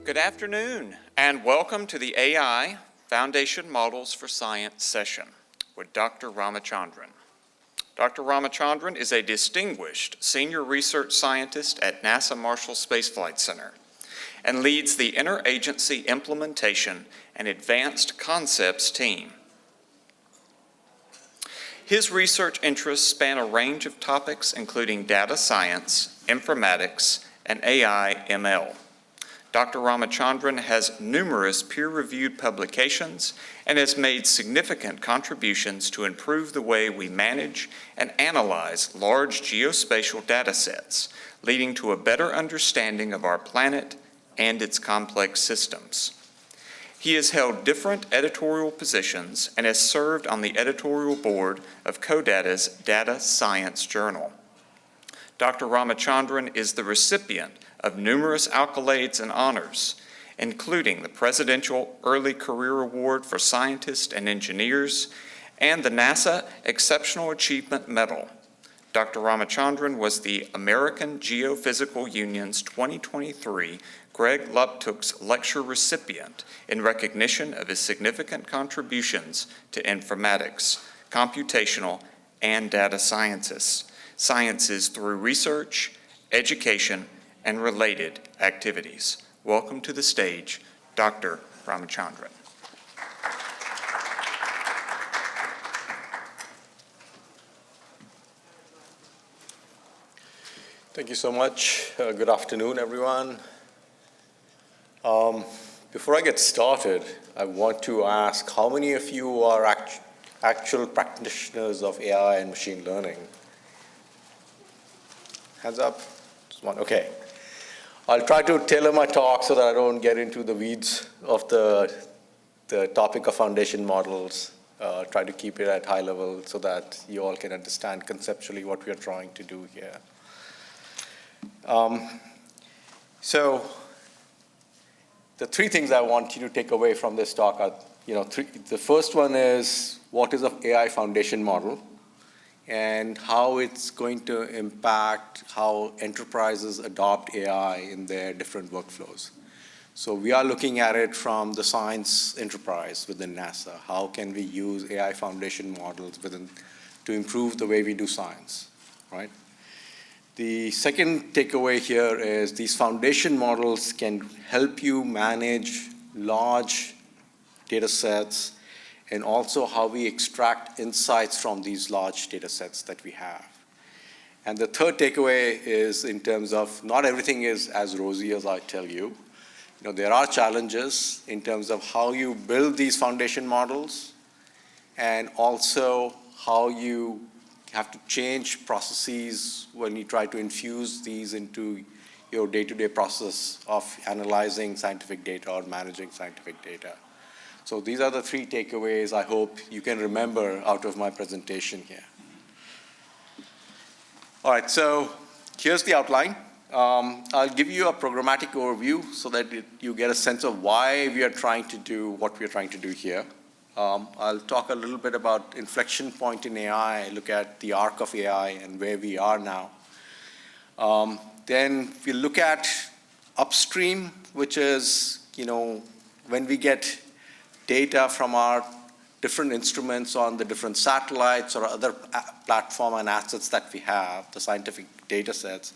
Good afternoon, and welcome to the AI Foundation Models for Science session with Dr. Ramachandran. Dr. Ramachandran is a distinguished senior research scientist at NASA Marshall Space Flight Center and leads the Interagency Implementation and Advanced Concepts team. His research interests span a range of topics including data science, informatics, and AI/ML. Dr. Ramachandran has numerous peer-reviewed publications and has made significant contributions to improve the way we manage and analyze large geospatial data sets, leading to a better understanding of our planet and its complex systems. He has held different editorial positions and has served on the editorial board of CODATA's Data Science Journal. Dr. Ramachandran is the recipient of numerous accolades and honors, including the Presidential Early Career Award for Scientists and Engineers and the NASA Exceptional Achievement Medal. Dr. Ramachandran was the American Geophysical Union's 2023 Greg Luptuk's Lecture recipient in recognition of his significant contributions to informatics, computational, and data sciences through research, education, and related activities. Welcome to the stage, Dr. Ramachandran. Thank you so much. Good afternoon, everyone. Before I get started, I want to ask how many of you are actual practitioners of AI and machine learning? Hands up. Just one. Okay. I'll try to tailor my talk so that I don't get into the weeds of the topic of foundation models. Try to keep it at high level so that you all can understand conceptually what we are trying to do here. So the three things I want you to take away from this talk are, the first one is what is an AI foundation model and how it's going to impact how enterprises adopt AI in their different workflows. So we are looking at it from the science enterprise within NASA. How can we use AI foundation models to improve the way we do science, right? The second takeaway here is these foundation models can help you manage large data sets and also how we extract insights from these large data sets that we have. And the third takeaway is in terms of not everything is as rosy as I tell you. There are challenges in terms of how you build these foundation models and also how you have to change processes when you try to infuse these into your day-to-day process of analyzing scientific data or managing scientific data. So these are the three takeaways I hope you can remember out of my presentation here. All right, so here's the outline. I'll give you a programmatic overview so that you get a sense of why we are trying to do what we are trying to do here. I'll talk a little bit about inflection point in AI, look at the arc of AI and where we are now. Then we'll look at upstream, which is, when we get data from our different instruments on the different satellites or other platform and assets that we have, the scientific data sets,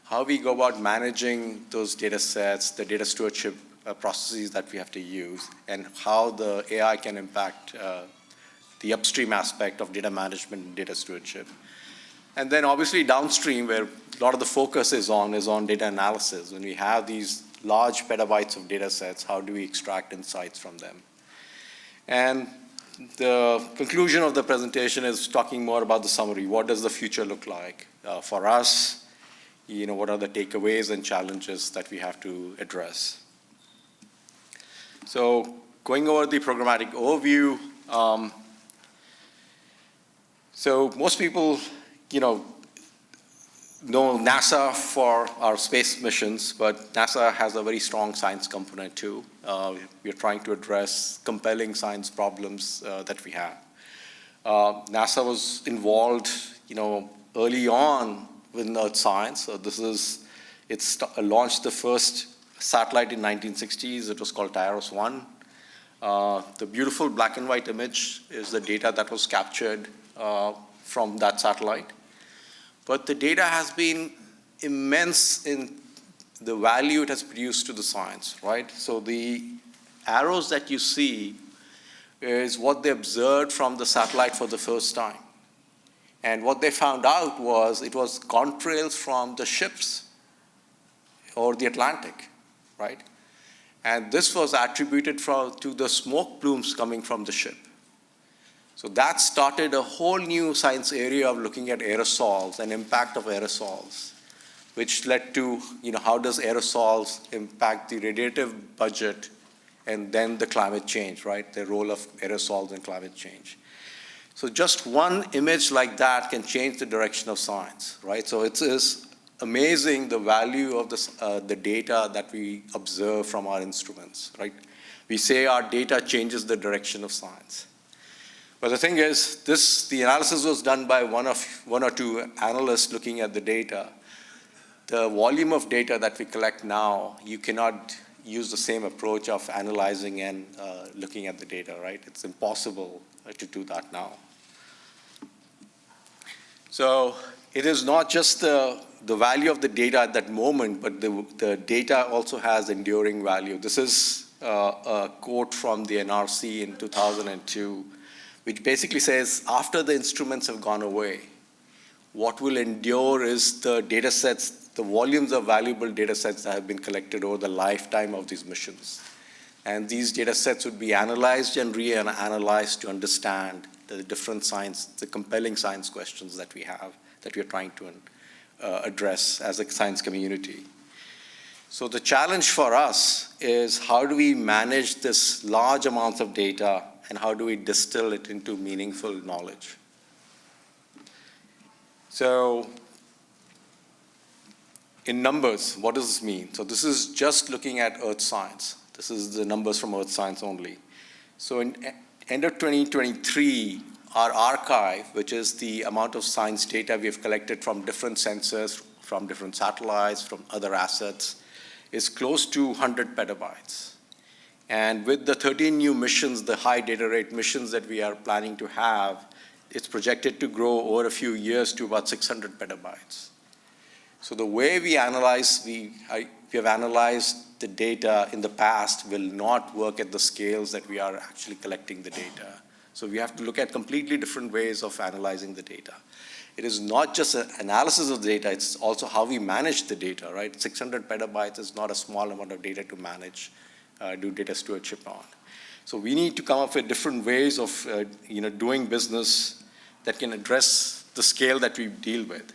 how we go about managing those data sets, the data stewardship processes that we have to use, and how the AI can impact the upstream aspect of data management and data stewardship. And then obviously downstream, where a lot of the focus is on data analysis. When we have these large petabytes of data sets, how do we extract insights from them? And the conclusion of the presentation is talking more about the summary. What does the future look like for us? What are the takeaways and challenges that we have to address? So going over the programmatic overview, so most people, know NASA for our space missions, but NASA has a very strong science component too. We are trying to address compelling science problems that we have. NASA was involved, early on with earth science. So it's launched the first satellite in 1960s. It was called Tyros-1. The beautiful black and white image is the data that was captured from that satellite. But the data has been immense in the value it has produced to the science, right? So the arrows that you see is what they observed from the satellite for the first time. And what they found out was it was contrails from the ships or the Atlantic, right? And this was attributed to the smoke plumes coming from the ship. So that started a whole new science area of looking at aerosols and impact of aerosols, which led to, how does aerosols impact the radiative budget and then the climate change, right? The role of aerosols in climate change. So just one image like that can change the direction of science, right? So it is amazing the value of the data that we observe from our instruments, right? We say our data changes the direction of science. But the thing is, the analysis was done by one or two analysts looking at the data. The volume of data that we collect now, you cannot use the same approach of analyzing and looking at the data, right? It's impossible to do that now. So it is not just the value of the data at that moment, but the data also has enduring value. This is a quote from the NRC in 2002, which basically says, after the instruments have gone away, what will endure is the data sets, the volumes of valuable data sets that have been collected over the lifetime of these missions. And these data sets would be analyzed and reanalyzed to understand the different science, the compelling science questions that we have, that we are trying to address as a science community. So the challenge for us is, how do we manage this large amounts of data and how do we distill it into meaningful knowledge? So in numbers, what does this mean? So this is just looking at earth science. This is the numbers from earth science only. So in end of 2023, our archive, which is the amount of science data we have collected from different sensors, from different satellites, from other assets, is close to 100 petabytes. And with the 13 new missions, the high data rate missions that we are planning to have, it's projected to grow over a few years to about 600 petabytes. So the way we analyze, we have analyzed the data in the past will not work at the scales that we are actually collecting the data. So we have to look at completely different ways of analyzing the data. It is not just an analysis of the data, it's also how we manage the data, right? 600 petabytes is not a small amount of data to manage, do data stewardship on. So we need to come up with different ways of doing business that can address the scale that we deal with.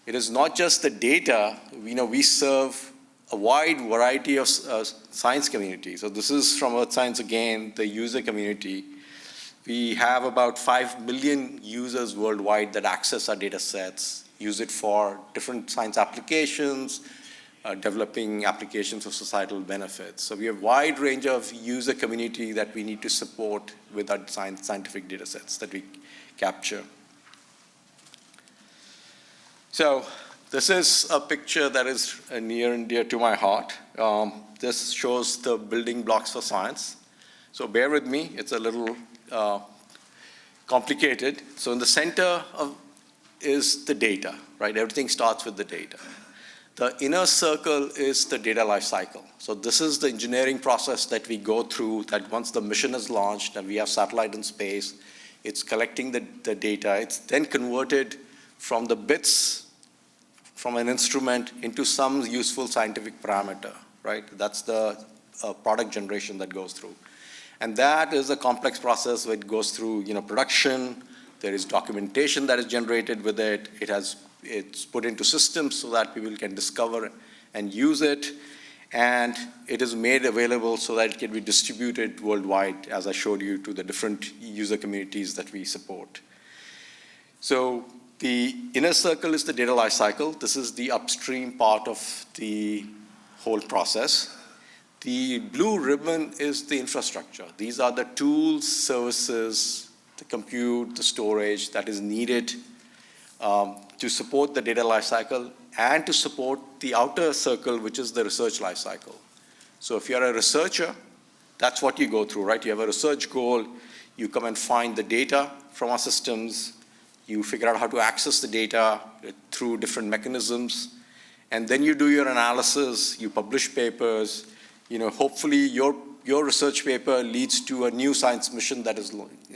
It is not just the data, we serve a wide variety of science communities. So this is from Earth Science again, the user community. We have about 5 million users worldwide that access our data sets, use it for different science applications, developing applications of societal benefits. So we have a wide range of user community that we need to support with our scientific data sets that we capture. So this is a picture that is near and dear to my heart. This shows the building blocks for science. So bear with me, it's a little complicated. So in the center is the data, right? Everything starts with the data. The inner circle is the data lifecycle. So this is the engineering process that we go through, that once the mission is launched and we have satellite in space, it's collecting the data. It's then converted from the bits from an instrument into some useful scientific parameter, right? That's the product generation that goes through. And that is a complex process where it goes through production. There is documentation that is generated with it. It's put into systems so that people can discover and use it. And it is made available so that it can be distributed worldwide, as I showed you, to the different user communities that we support. So the inner circle is the data lifecycle. This is the upstream part of the whole process. The blue ribbon is the infrastructure. These are the tools, services, the compute, the storage that is needed to support the data lifecycle and to support the outer circle, which is the research lifecycle. So if you're a researcher, that's what you go through, right? You have a research goal, you come and find the data from our systems, you figure out how to access the data through different mechanisms, and then you do your analysis, you publish papers, hopefully your research paper leads to a new science mission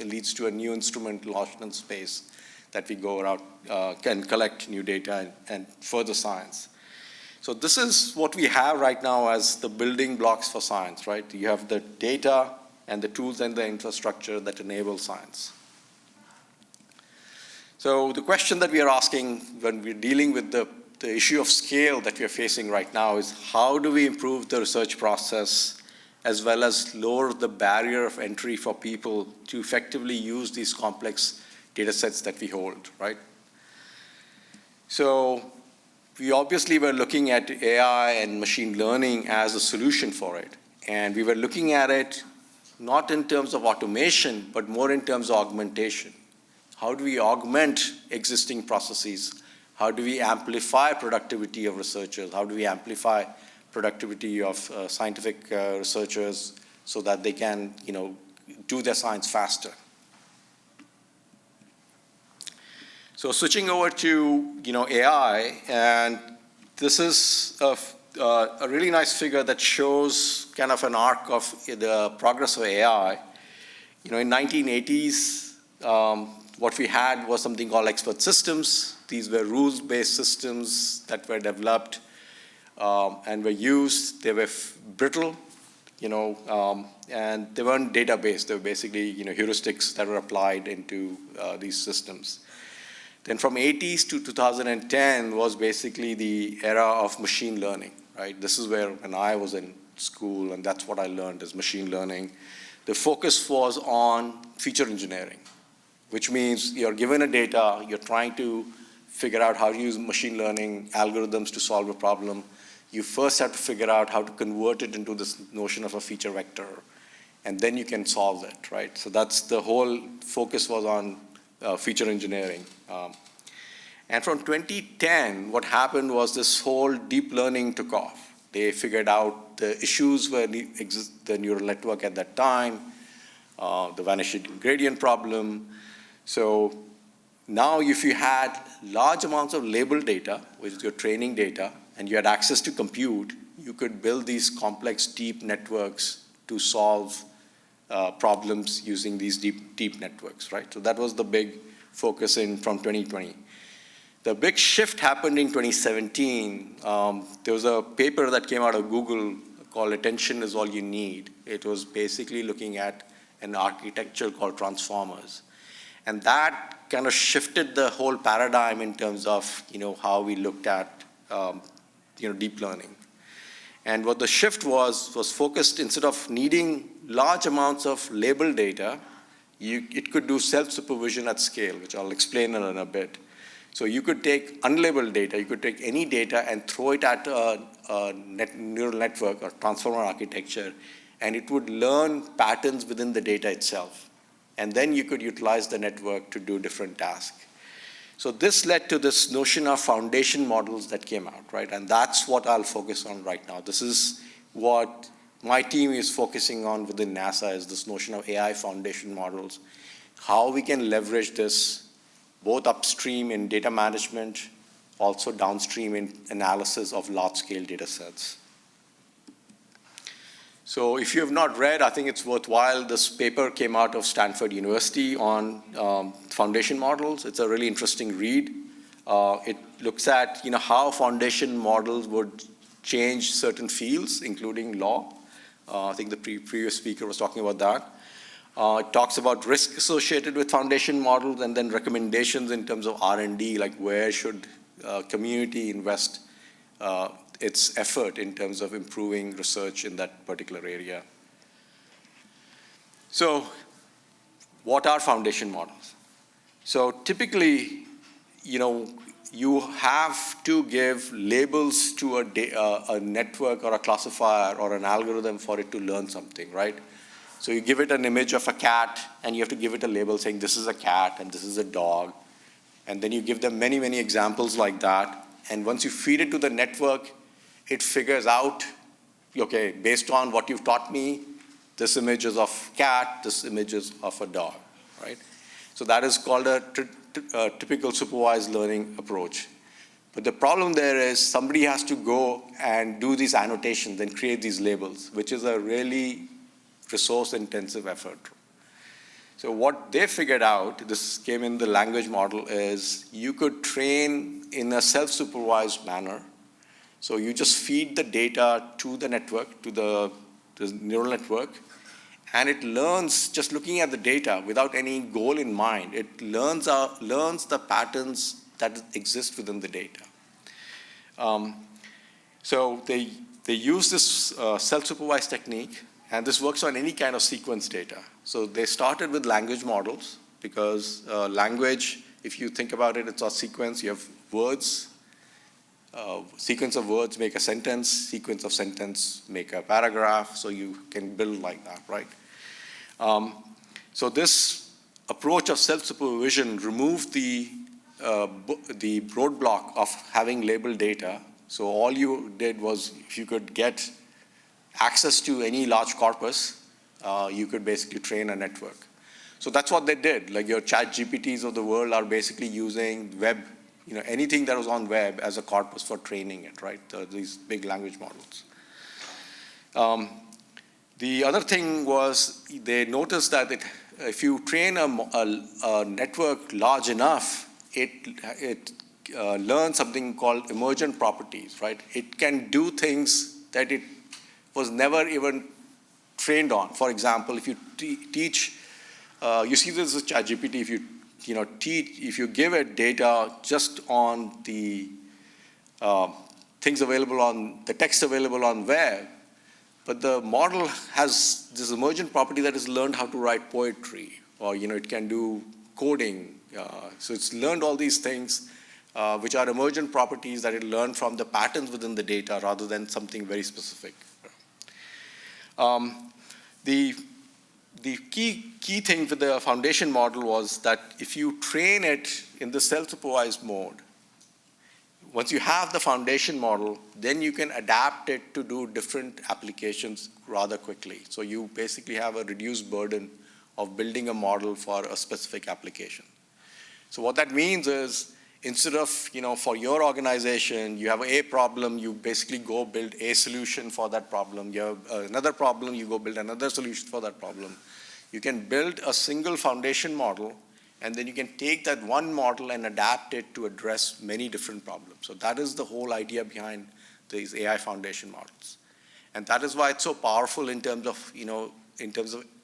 leads to a new instrument launched in space that we go around, can collect new data and further science. So this is what we have right now as the building blocks for science, right? You have the data and the tools and the infrastructure that enable science. So the question that we are asking when we're dealing with the issue of scale that we are facing right now is how do we improve the research process as well as lower the barrier of entry for people to effectively use these complex data sets that we hold, right? So we obviously were looking at AI and machine learning as a solution for it. And we were looking at it not in terms of automation, but more in terms of augmentation. How do we augment existing processes? How do we amplify productivity of researchers? How do we amplify productivity of scientific researchers so that they can, do their science faster? So switching over to, AI, and this is a really nice figure that shows kind of an arc of the progress of AI. In 1980s, what we had was something called expert systems. These were rules-based systems that were developed and were used. They were brittle, and they weren't data-based. They were basically, heuristics that were applied into these systems. Then from 80s to 2010 was basically the era of machine learning, right? This is when I was in school, and that's what I learned is machine learning. The focus was on feature engineering, which means you're given a data, you're trying to figure out how to use machine learning algorithms to solve a problem. You first have to figure out how to convert it into this notion of a feature vector, and then you can solve it, right? So that's the whole focus was on feature engineering. And from 2010, what happened was this whole deep learning took off. They figured out the issues were the neural network at that time, the vanishing gradient problem. So now if you had large amounts of labeled data, which is your training data, and you had access to compute, you could build these complex deep networks to solve problems using these deep networks, right? So that was the big focus from 2020. The big shift happened in 2017. There was a paper that came out of Google called Attention is All You Need. It was basically looking at an architecture called transformers. And that kind of shifted the whole paradigm in terms of, how we looked at, deep learning. And what the shift was focused, instead of needing large amounts of labeled data, it could do self-supervision at scale, which I'll explain in a bit. So you could take unlabeled data, you could take any data and throw it at a neural network or transformer architecture, and it would learn patterns within the data itself. And then you could utilize the network to do different tasks. So this led to this notion of foundation models that came out, right? And that's what I'll focus on right now. This is what my team is focusing on within NASA, is this notion of AI foundation models, how we can leverage this both upstream in data management, also downstream in analysis of large-scale data sets. So if you have not read, I think it's worthwhile. This paper came out of Stanford University on foundation models. It's a really interesting read. It looks at how foundation models would change certain fields, including law. I think the previous speaker was talking about that. It talks about risk associated with foundation models and then recommendations in terms of R&D, like where should community invest its effort in terms of improving research in that particular area. So what are foundation models? So typically, you have to give labels to a network or a classifier or an algorithm for it to learn something, right? So you give it an image of a cat, and you have to give it a label saying this is a cat and this is a dog. And then you give them many, many examples like that. And once you feed it to the network, it figures out okay, based on what you've taught me, this image is of cat, this image is of a dog, right? So that is called a typical supervised learning approach. But the problem there is somebody has to go and do these annotations and create these labels, which is a really resource-intensive effort. So what they figured out, this came in the language model, is you could train in a self-supervised manner. So you just feed the data to the network, to the neural network, and it learns, just looking at the data without any goal in mind, it learns the patterns that exist within the data. So they use this self-supervised technique, and this works on any kind of sequence data. So they started with language models, because language, if you think about it, it's a sequence. You have words, sequence of words make a sentence, sequence of sentence make a paragraph, so you can build like that, right? So this approach of self-supervision removed the roadblock of having labeled data. So all you did was, if you could get access to any large corpus, you could basically train a network. So that's what they did. Like your ChatGPTs of the world are basically using web, anything that was on web as a corpus for training it, right? These big language models. The other thing was they noticed that if you train a network large enough, it learns something called emergent properties, right? It can do things that it was never even trained on. For example, if you teach, you see this with ChatGPT, if you give it data just on the things available on, the text available on web, but the model has this emergent property that has learned how to write poetry, or it can do coding. So it's learned all these things, which are emergent properties that it learned from the patterns within the data rather than something very specific. The key thing with the foundation model was that if you train it in the self-supervised mode, once you have the foundation model, then you can adapt it to do different applications rather quickly. So you basically have a reduced burden of building a model for a specific application. So what that means is, instead of, for your organization, you have a problem, you basically go build a solution for that problem. You have another problem, you go build another solution for that problem. You can build a single foundation model, and then you can take that one model and adapt it to address many different problems. So that is the whole idea behind these AI foundation models. And that is why it's so powerful in terms of,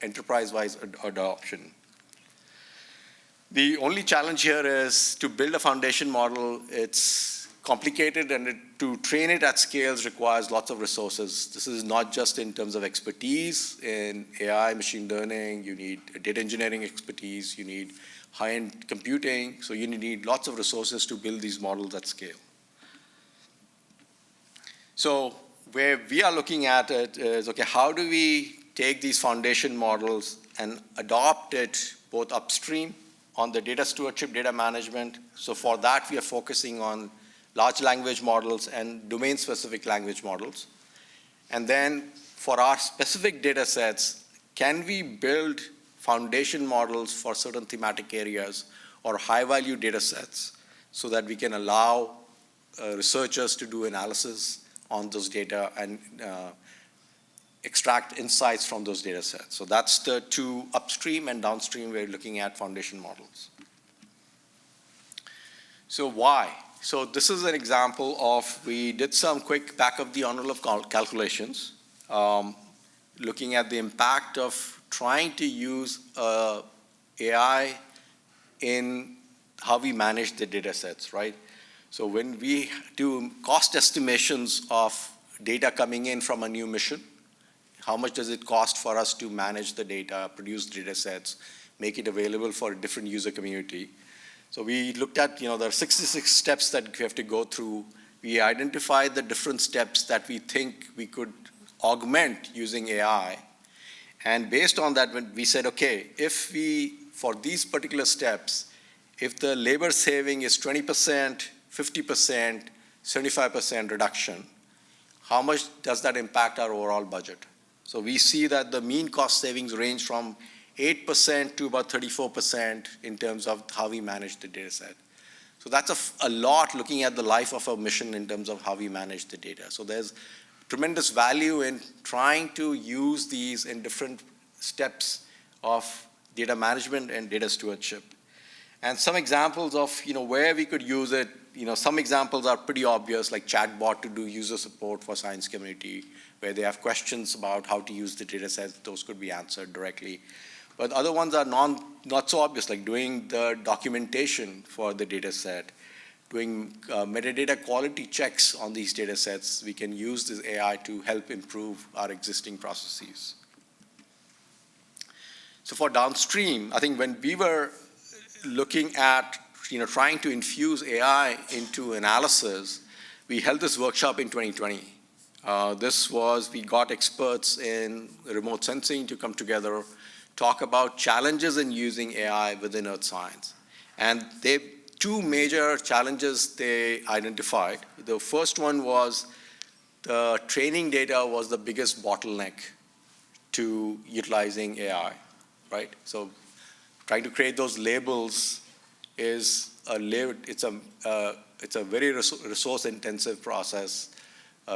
enterprise-wise adoption. The only challenge here is to build a foundation model. It's complicated, and to train it at scales requires lots of resources. This is not just in terms of expertise in AI, machine learning. You need data engineering expertise. You need high-end computing. So you need lots of resources to build these models at scale. So where we are looking at it is, okay, how do we take these foundation models and adopt it both upstream on the data stewardship, data management? So for that, we are focusing on large language models and domain-specific language models. And then for our specific data sets, can we build foundation models for certain thematic areas or high-value data sets so that we can allow researchers to do analysis on those data and extract insights from those data sets? So that's the two upstream and downstream we're looking at foundation models. So why? So this is an example of, we did some quick back of the envelope calculations, looking at the impact of trying to use AI in how we manage the data sets, right? So when we do cost estimations of data coming in from a new mission, how much does it cost for us to manage the data, produce data sets, make it available for a different user community? So we looked at, there are 66 steps that we have to go through. We identified the different steps that we think we could augment using AI. And based on that, we said, okay, if we, for these particular steps, if the labor saving is 20%, 50%, 75% reduction, how much does that impact our overall budget? So we see that the mean cost savings range from 8% to about 34% in terms of how we manage the data set. So that's a lot looking at the life of a mission in terms of how we manage the data. So there's tremendous value in trying to use these in different steps of data management and data stewardship. And some examples of where we could use it, some examples are pretty obvious, like chatbot to do user support for science community, where they have questions about how to use the data sets, those could be answered directly. But other ones are not so obvious, like doing the documentation for the data set, doing metadata quality checks on these data sets. We can use this AI to help improve our existing processes. So for downstream, I think when we were looking at trying to infuse AI into analysis, we held this workshop in 2020. We got experts in remote sensing to come together, talk about challenges in using AI within earth science. And two major challenges they identified. The first one was the training data was the biggest bottleneck to utilizing AI, right? So trying to create those labels is it's a very resource-intensive process,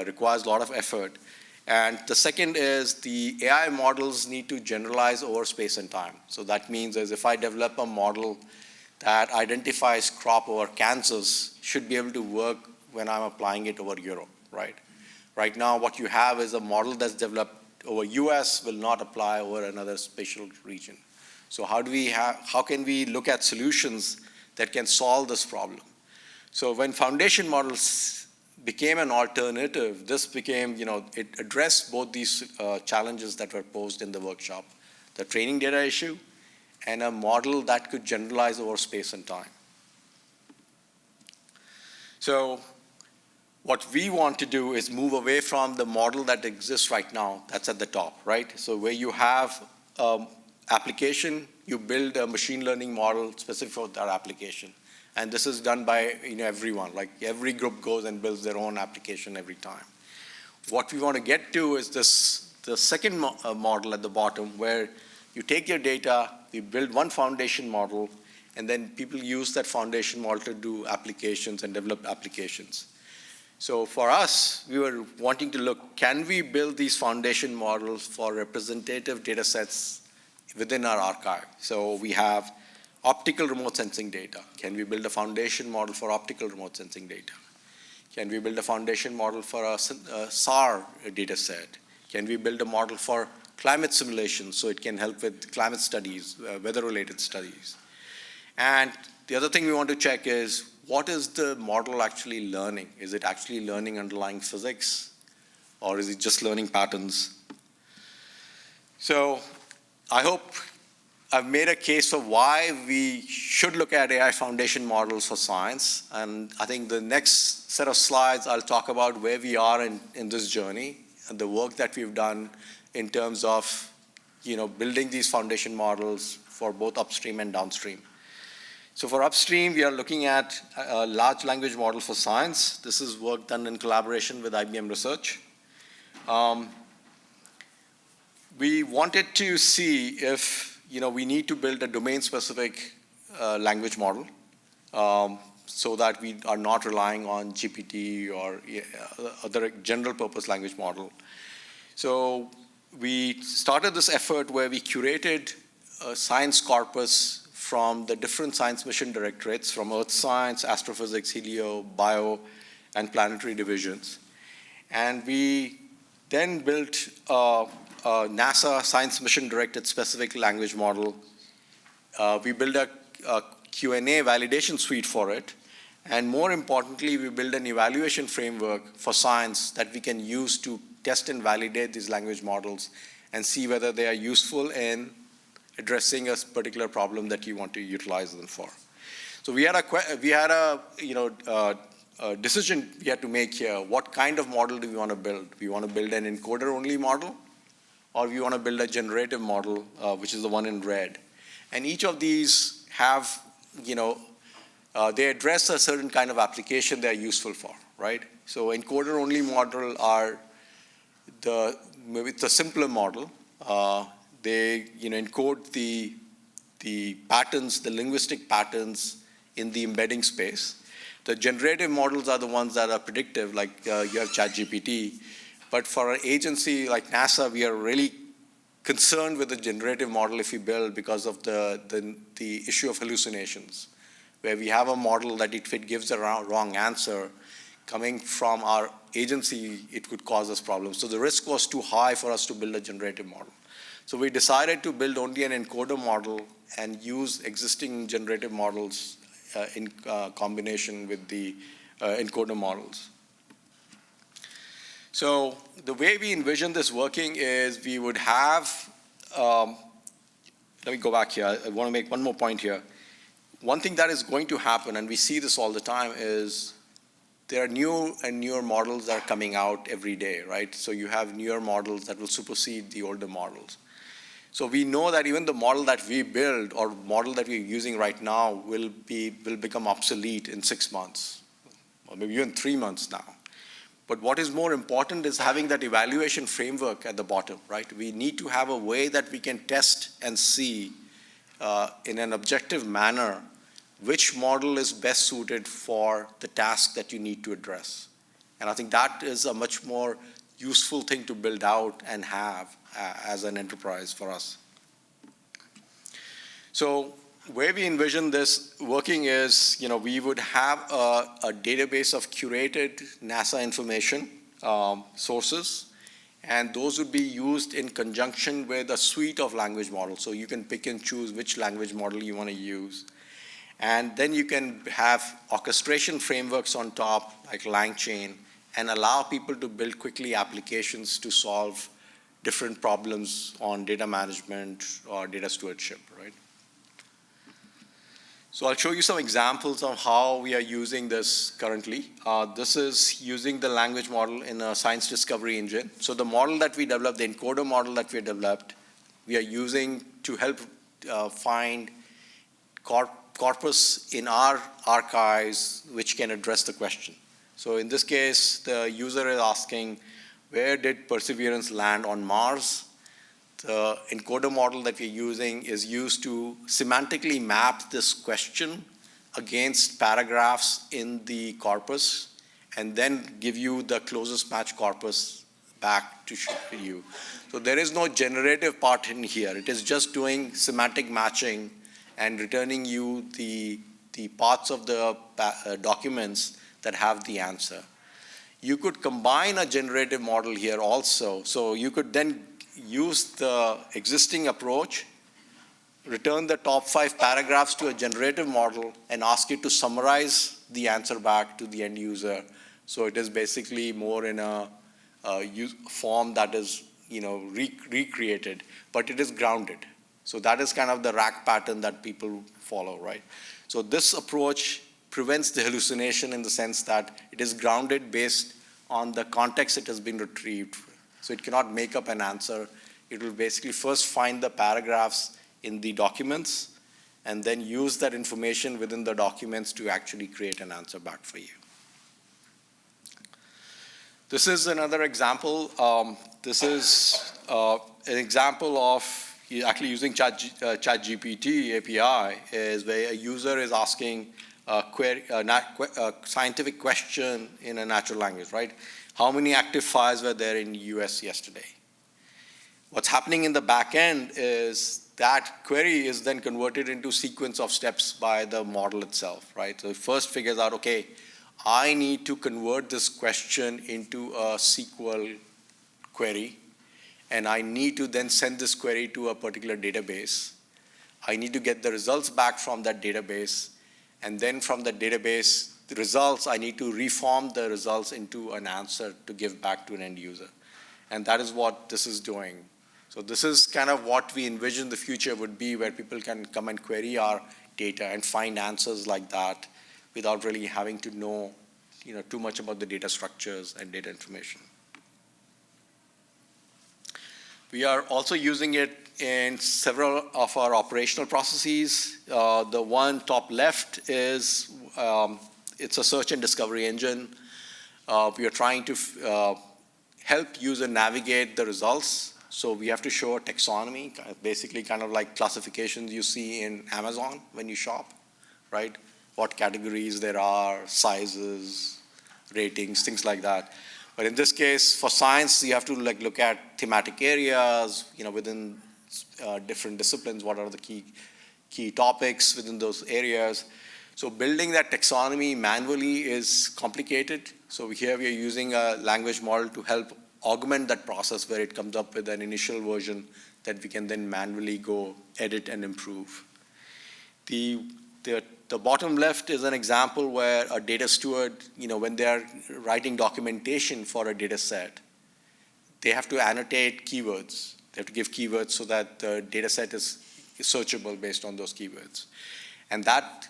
requires a lot of effort. And the second is the AI models need to generalize over space and time. So that means is if I develop a model that identifies crop over Kansas, should be able to work when I'm applying it over Europe, right? Right now, what you have is a model that's developed over US will not apply over another spatial region. So how can we look at solutions that can solve this problem? So when foundation models became an alternative, this became, it addressed both these challenges that were posed in the workshop, the training data issue and a model that could generalize over space and time. So what we want to do is move away from the model that exists right now, that's at the top, right? So where you have application, you build a machine learning model specific for that application. And this is done by everyone, like every group goes and builds their own application every time. What we want to get to is the second model at the bottom, where you take your data, you build one foundation model, and then people use that foundation model to do applications and develop applications. So for us, we were wanting to look, can we build these foundation models for representative data sets within our archive? So we have optical remote sensing data. Can we build a foundation model for optical remote sensing data? Can we build a foundation model for a SAR data set? Can we build a model for climate simulations so it can help with climate studies, weather-related studies? And the other thing we want to check is, what is the model actually learning? Is it actually learning underlying physics, or is it just learning patterns? So I hope I've made a case for why we should look at AI foundation models for science. And I think the next set of slides, I'll talk about where we are in this journey and the work that we've done in terms of building these foundation models for both upstream and downstream. So for upstream, we are looking at a large language model for science. This is work done in collaboration with IBM Research. We wanted to see if we need to build a domain-specific language model so that we are not relying on GPT or other general-purpose language model. So we started this effort where we curated a science corpus from the different science mission directorates, from Earth Science, Astrophysics, Helio, Bio, and Planetary divisions. And we then built a NASA Science Mission Directed Specific Language Model. We built a Q&A validation suite for it. And more importantly, we built an evaluation framework for science that we can use to test and validate these language models and see whether they are useful in addressing a particular problem that you want to utilize them for. So we had a decision we had to make here. What kind of model do we want to build? We want to build an encoder-only model, or we want to build a generative model, which is the one in red. And each of these have, they address a certain kind of application they're useful for, right? So encoder-only model are maybe the simpler model. They encode the patterns, the linguistic patterns in the embedding space. The generative models are the ones that are predictive, like you have ChatGPT. But for an agency like NASA, we are really concerned with the generative model if we build because of the issue of hallucinations, where we have a model that if it gives a wrong answer, coming from our agency, it could cause us problems. So the risk was too high for us to build a generative model. So we decided to build only an encoder model and use existing generative models in combination with the encoder models. So the way we envision this working is we would have, let me go back here. I want to make one more point here. One thing that is going to happen, and we see this all the time, is there are new and newer models that are coming out every day, right? So you have newer models that will supersede the older models. So we know that even the model that we build or model that we're using right now will become obsolete in 6 months, or maybe even 3 months now. But what is more important is having that evaluation framework at the bottom, right? We need to have a way that we can test and see in an objective manner which model is best suited for the task that you need to address. And I think that is a much more useful thing to build out and have as an enterprise for us. So where we envision this working is, we would have a database of curated NASA information sources, and those would be used in conjunction with a suite of language models. So you can pick and choose which language model you want to use. And then you can have orchestration frameworks on top, like LangChain, and allow people to build quickly applications to solve different problems on data management or data stewardship, right? So I'll show you some examples of how we are using this currently. This is using the language model in a science discovery engine. So the model that we developed, the encoder model that we developed, we are using to help find corpus in our archives which can address the question. So in this case, the user is asking, where did Perseverance land on Mars? The encoder model that we're using is used to semantically map this question against paragraphs in the corpus and then give you the closest match corpus back to you. So there is no generative part in here. It is just doing semantic matching and returning you the parts of the documents that have the answer. You could combine a generative model here also. So you could then use the existing approach, return the top 5 paragraphs to a generative model, and ask it to summarize the answer back to the end user. So it is basically more in a form that is recreated, but it is grounded. So that is kind of the rack pattern that people follow, right? So this approach prevents the hallucination in the sense that it is grounded based on the context it has been retrieved. So it cannot make up an answer. It will basically first find the paragraphs in the documents and then use that information within the documents to actually create an answer back for you. This is another example. This is an example of actually using ChatGPT API, is where a user is asking a scientific question in a natural language, right? How many active fires were there in the US yesterday? What's happening in the back end is that query is then converted into sequence of steps by the model itself, right? So it first figures out, okay, I need to convert this question into a SQL query, and I need to then send this query to a particular database. I need to get the results back from that database, and then from the database, the results, I need to reform the results into an answer to give back to an end user. And that is what this is doing. So this is kind of what we envision the future would be, where people can come and query our data and find answers like that without really having to know, too much about the data structures and data information. We are also using it in several of our operational processes. The one top left is, it's a search and discovery engine. We are trying to help user navigate the results. So we have to show a taxonomy, basically kind of like classifications you see in Amazon when you shop, right? What categories there are, sizes, ratings, things like that. But in this case, for science, you have to like look at thematic areas, within different disciplines, what are the key topics within those areas. So building that taxonomy manually is complicated. So here we are using a language model to help augment that process where it comes up with an initial version that we can then manually go edit and improve. The bottom left is an example where a data steward, when they're writing documentation for a data set, they have to annotate keywords. They have to give keywords so that the data set is searchable based on those keywords. And that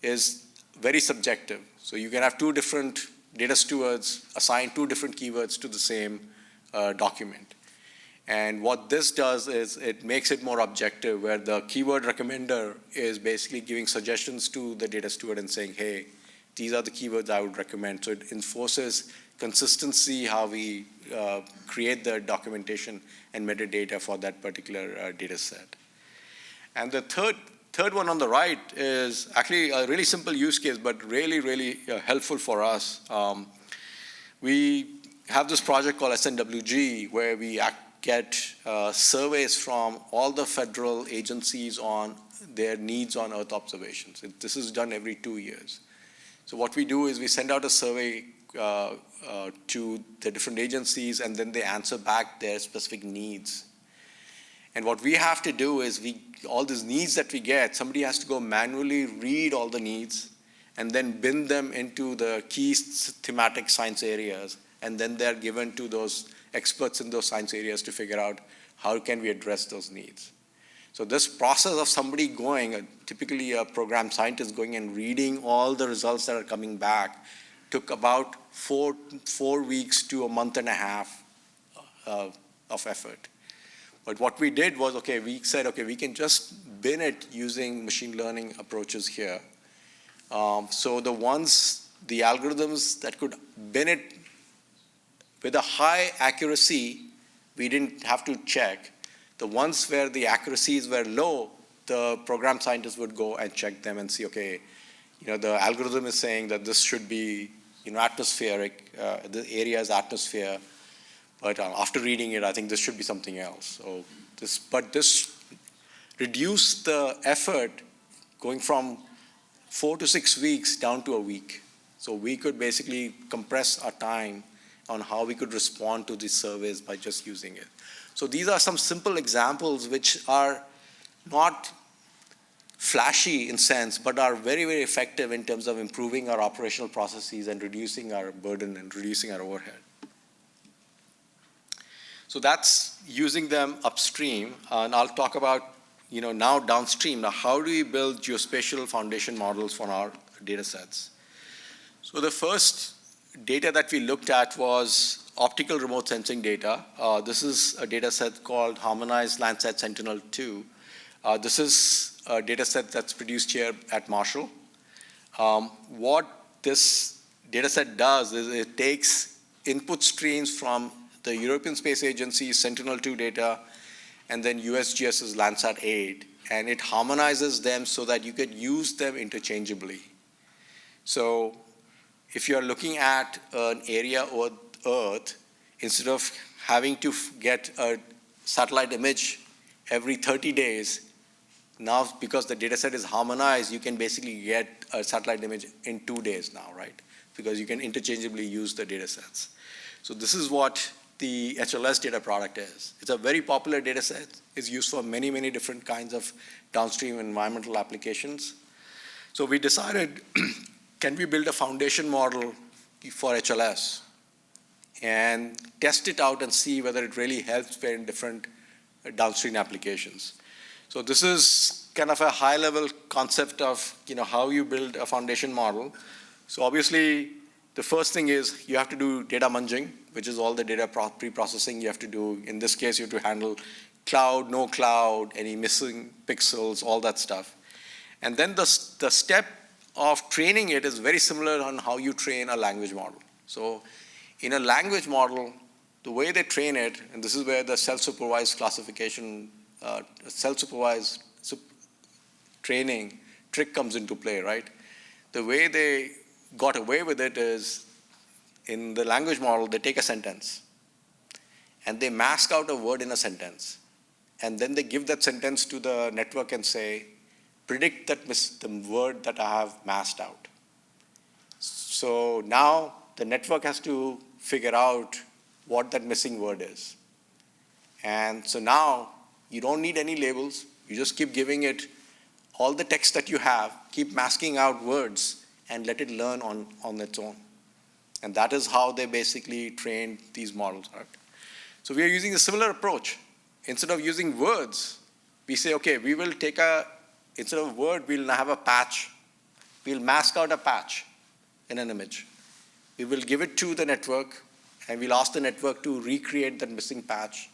is very subjective. So you can have two different data stewards assign two different keywords to the same document. And what this does is it makes it more objective, where the keyword recommender is basically giving suggestions to the data steward and saying, hey, these are the keywords I would recommend. So it enforces consistency, how we create the documentation and metadata for that particular data set. And the third one on the right is actually a really simple use case, but really helpful for us. We have this project called SNWG, where we get surveys from all the federal agencies on their needs on Earth observations. This is done every 2 years. So what we do is we send out a survey to the different agencies, and then they answer back their specific needs. And what we have to do is all these needs that we get, somebody has to go manually read all the needs and then bin them into the key thematic science areas. And then they're given to those experts in those science areas to figure out how can we address those needs. So this process of somebody going, typically a program scientist going and reading all the results that are coming back, took about four weeks to a month and a half of effort. But what we did was, we said, we can just bin it using machine learning approaches here. So the algorithms that could bin it with a high accuracy, we didn't have to check. The ones where the accuracies were low, the program scientists would go and check them and see, the algorithm is saying that this should be, atmospheric, the area is atmosphere. But after reading it, I think this should be something else. So this reduced the effort going from 4 to 6 weeks down to a week. So we could basically compress our time on how we could respond to these surveys by just using it. So these are some simple examples which are not flashy in sense, but are very effective in terms of improving our operational processes and reducing our burden and reducing our overhead. So that's using them upstream, and I'll talk about now downstream. Now, how do we build geospatial foundation models for our data sets? So the first data that we looked at was optical remote sensing data. This is a data set called Harmonized Landsat Sentinel-2. This is a data set that's produced here at Marshall. What this data set does is it takes input streams from the European Space Agency's Sentinel-2 data and then USGS's Landsat 8, and it harmonizes them so that you can use them interchangeably. So if you're looking at an area over Earth, instead of having to get a satellite image every 30 days, now because the data set is harmonized, you can basically get a satellite image in 2 days now, right? Because you can interchangeably use the data sets. So this is what the HLS data product is. It's a very popular data set. It's used for many different kinds of downstream environmental applications. So we decided, can we build a foundation model for HLS and test it out and see whether it really helps in different downstream applications. So this is kind of a high-level concept of how you build a foundation model. So obviously, the first thing is you have to do data munging, which is all the data pre-processing you have to do. In this case, you have to handle cloud, no cloud, any missing pixels, all that stuff. And then the step of training it is very similar on how you train a language model. So in a language model, the way they train it, and this is where the self-supervised classification, self-supervised training trick comes into play, right? The way they got away with it is, in the language model, they take a sentence, and they mask out a word in a sentence. And then they give that sentence to the network and say, predict that the word that I have masked out. So now the network has to figure out what that missing word is. And so now you don't need any labels. You just keep giving it all the text that you have, keep masking out words, and let it learn on its own. And that is how they basically trained these models, right? So we are using a similar approach. Instead of using words, we say, okay, we will take instead of a word, we'll have a patch. We'll mask out a patch in an image. We will give it to the network, and we'll ask the network to recreate that missing patch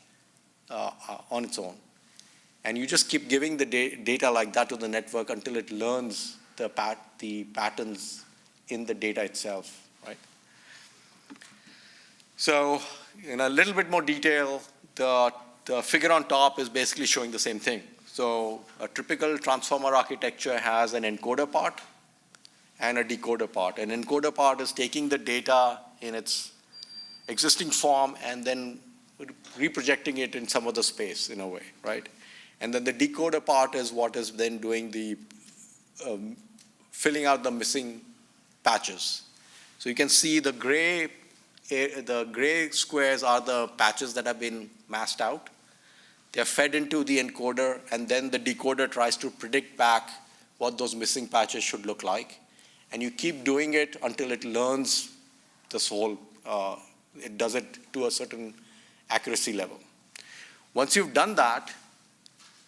on its own. And you just keep giving the data like that to the network until it learns the patterns in the data itself, right? So in a little bit more detail, the figure on top is basically showing the same thing. So a typical transformer architecture has an encoder part and a decoder part. An encoder part is taking the data in its existing form and then reprojecting it in some other space in a way, right? And then the decoder part is what is then doing the filling out the missing patches. So you can see the gray squares are the patches that have been masked out. They're fed into the encoder, and then the decoder tries to predict back what those missing patches should look like. And you keep doing it until it learns this whole, it does it to a certain accuracy level. Once you've done that,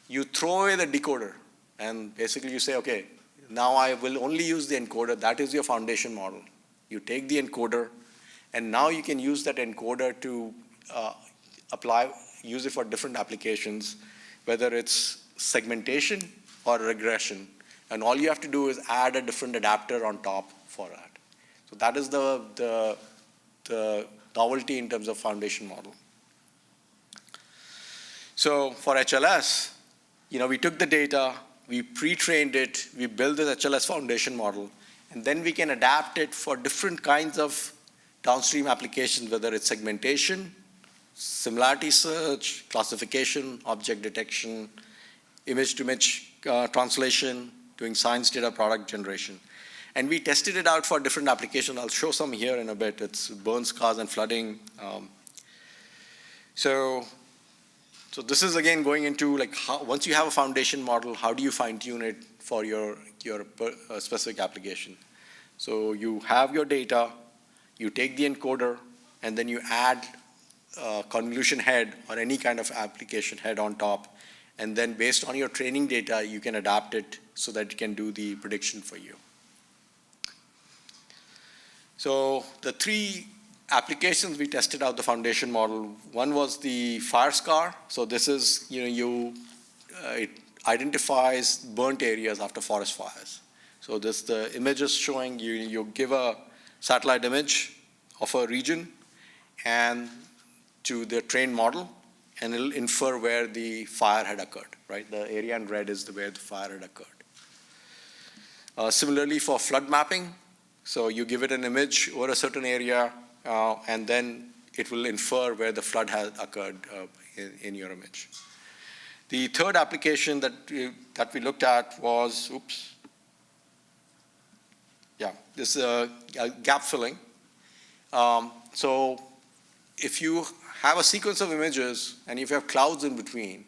you throw away the decoder, and basically you say, okay, now I will only use the encoder. That is your foundation model. You take the encoder, and now you can use that encoder to use it for different applications, whether it's segmentation or regression. And all you have to do is add a different adapter on top for that. So that is the novelty in terms of foundation model. So for HLS, we took the data, we pre-trained it, we built this HLS foundation model, and then we can adapt it for different kinds of downstream applications, whether it's segmentation, similarity search, classification, object detection, image-to-image translation, doing science data product generation. And we tested it out for different applications. I'll show some here in a bit. It's burn scars and flooding. So this is again going into like once you have a foundation model, how do you fine-tune it for your specific application? So you have your data, you take the encoder, and then you add a convolution head or any kind of application head on top. And then based on your training data, you can adapt it so that it can do the prediction for you. So the three applications we tested out the foundation model, one was the fire scar. So this is, it identifies burnt areas after forest fires. So the image is showing you give a satellite image of a region and to the trained model, and it'll infer where the fire had occurred, right? The area in red is where the fire had occurred. Similarly for flood mapping, so you give it an image over a certain area, and then it will infer where the flood has occurred in your image. The third application that we looked at was, this gap filling. So if you have a sequence of images and if you have clouds in between,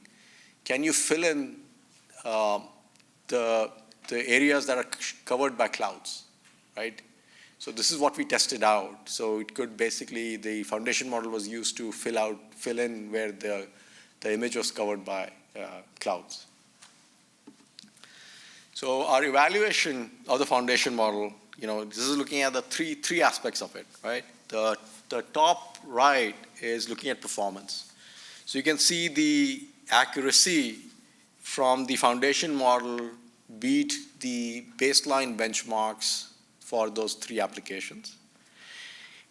can you fill in the areas that are covered by clouds, right? So this is what we tested out. So it could basically, the foundation model was used to fill in where the image was covered by clouds. So our evaluation of the foundation model, this is looking at the three aspects of it, right? The top right is looking at performance. So you can see the accuracy from the foundation model beat the baseline benchmarks for those three applications.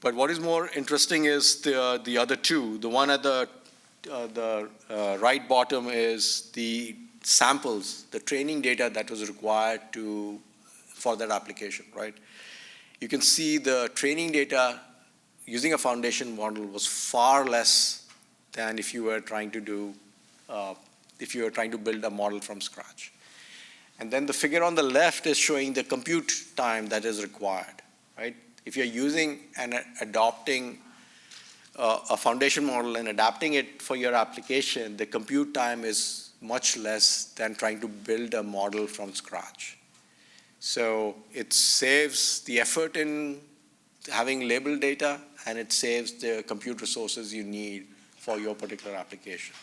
But what is more interesting is the other two. The one at the right bottom is the samples, the training data that was required for that application, right? You can see the training data using a foundation model was far less than if you were trying to build a model from scratch. And then the figure on the left is showing the compute time that is required, right? If you're using and adopting a foundation model and adapting it for your application, the compute time is much less than trying to build a model from scratch. So it saves the effort in having labeled data, and it saves the compute resources you need for your particular application.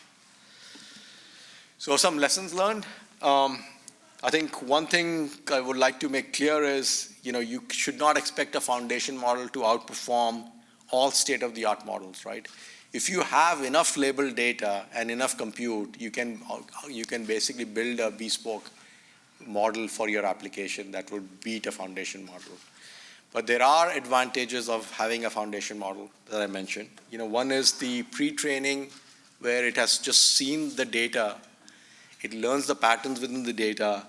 So some lessons learned. I think one thing I would like to make clear is, you should not expect a foundation model to outperform all state-of-the-art models, right? If you have enough labeled data and enough compute, you can basically build a bespoke model for your application that would beat a foundation model. But there are advantages of having a foundation model that I mentioned. One is the pre-training, where it has just seen the data. It learns the patterns within the data,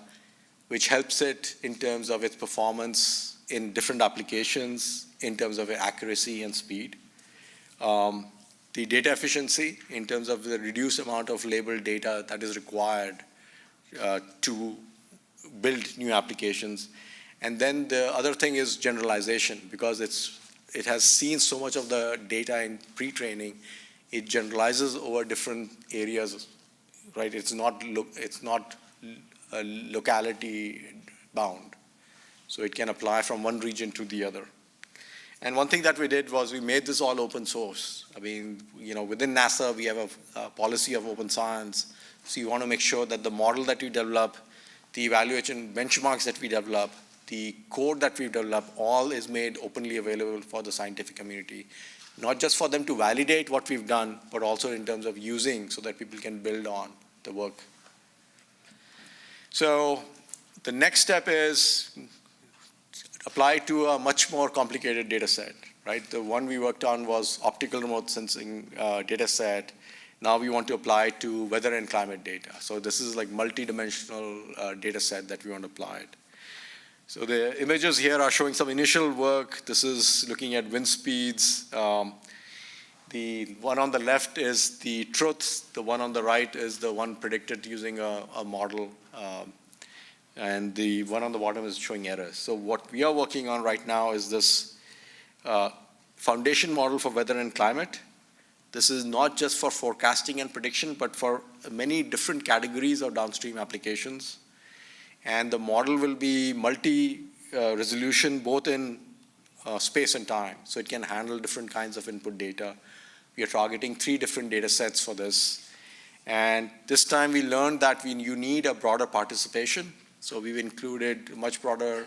which helps it in terms of its performance in different applications, in terms of accuracy and speed. The data efficiency, in terms of the reduced amount of labeled data that is required to build new applications. And then the other thing is generalization, because it has seen so much of the data in pre-training, it generalizes over different areas, right? It's not locality bound. So it can apply from one region to the other. And one thing that we did was we made this all open source. I mean, within NASA, we have a policy of open science. So you want to make sure that the model that you develop, the evaluation benchmarks that we develop, the code that we've developed, all is made openly available for the scientific community. Not just for them to validate what we've done, but also in terms of using so that people can build on the work. So the next step is apply to a much more complicated data set, right? The one we worked on was optical remote sensing data set. Now we want to apply it to weather and climate data. So this is like multi-dimensional data set that we want to apply it. So the images here are showing some initial work. This is looking at wind speeds. The one on the left is the truth. The one on the right is the one predicted using a model. And the one on the bottom is showing errors. So what we are working on right now is this foundation model for weather and climate. This is not just for forecasting and prediction, but for many different categories of downstream applications. And the model will be multi-resolution, both in space and time. So it can handle different kinds of input data. We are targeting 3 different data sets for this. And this time we learned that you need a broader participation. So we've included a much broader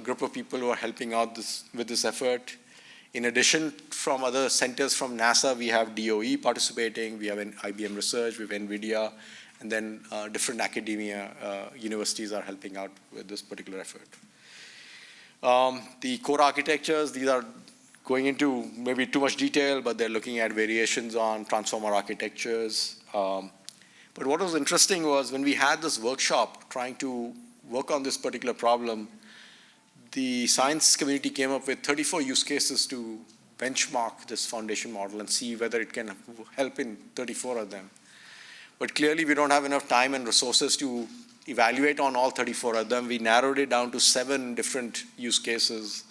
group of people who are helping out with this effort. In addition, from other centers from NASA, we have DOE participating, we have IBM Research, we have NVIDIA, and then different academia universities are helping out with this particular effort. The core architectures, these are going into maybe too much detail, but they're looking at variations on transformer architectures. But what was interesting was when we had this workshop trying to work on this particular problem, the science community came up with 34 use cases to benchmark this foundation model and see whether it can help in 34 of them. But clearly we don't have enough time and resources to evaluate on all 34 of them. We narrowed it down to 7 different use cases.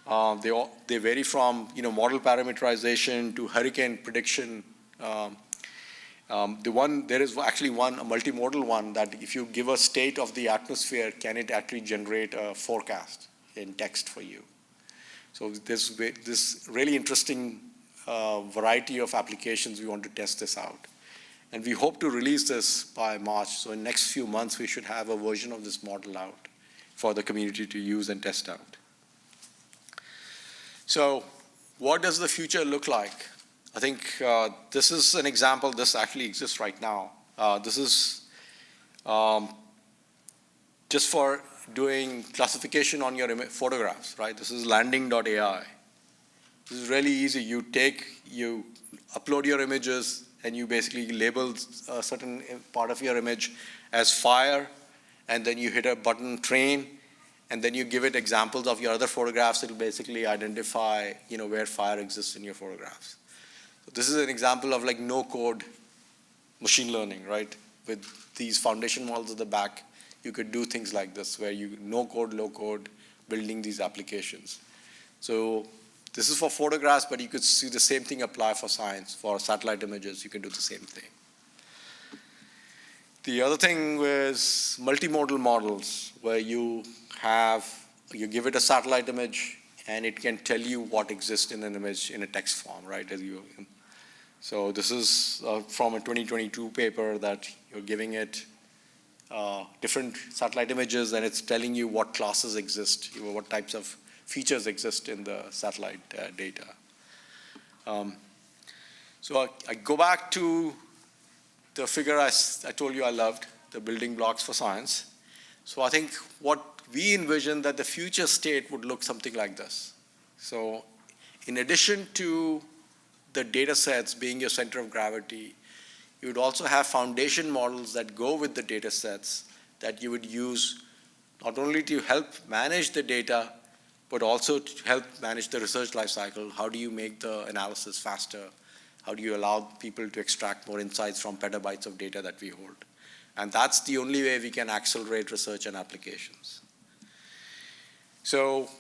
They vary from model parameterization to hurricane prediction. There is actually a multimodal one that if you give a state of the atmosphere, can it actually generate a forecast in text for you? So this really interesting variety of applications, we want to test this out. And we hope to release this by March. So in the next few months, we should have a version of this model out for the community to use and test out. So what does the future look like? I think this is an example. This actually exists right now. This is just for doing classification on your photographs, right? This is landing.ai. This is really easy. You upload your images, and you basically label a certain part of your image as fire, and then you hit a button, train, and then you give it examples of your other photographs. It will basically identify, where fire exists in your photographs. So this is an example of like no-code machine learning, right? With these foundation models at the back, you could do things like this, where you no-code, low-code, building these applications. So this is for photographs, but you could see the same thing apply for science. For satellite images, you can do the same thing. The other thing was multimodal models, where you give it a satellite image, and it can tell you what exists in an image in a text form, right? So this is from a 2022 paper that you're giving it different satellite images, and it's telling you what classes exist, what types of features exist in the satellite data. So I go back to the figure I told you I loved, the building blocks for science. So I think what we envisioned that the future state would look something like this. So in addition to the data sets being your center of gravity, you would also have foundation models that go with the data sets that you would use not only to help manage the data, but also to help manage the research lifecycle. How do you make the analysis faster? How do you allow people to extract more insights from petabytes of data that we hold? And that's the only way we can accelerate research and applications. So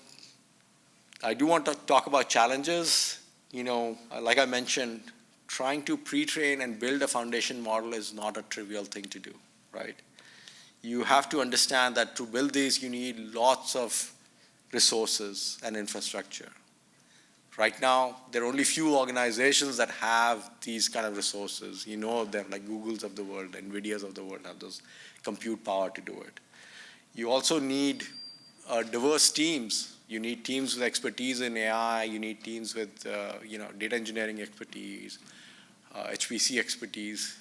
I do want to talk about challenges. Like I mentioned, trying to pre-train and build a foundation model is not a trivial thing to do, right? You have to understand that to build these, you need lots of resources and infrastructure. Right now, there are only few organizations that have these kind of resources. You know them, like Googles of the world, NVIDIAs of the world have those compute power to do it. You also need diverse teams. You need teams with expertise in AI. You need teams with data engineering expertise, HPC expertise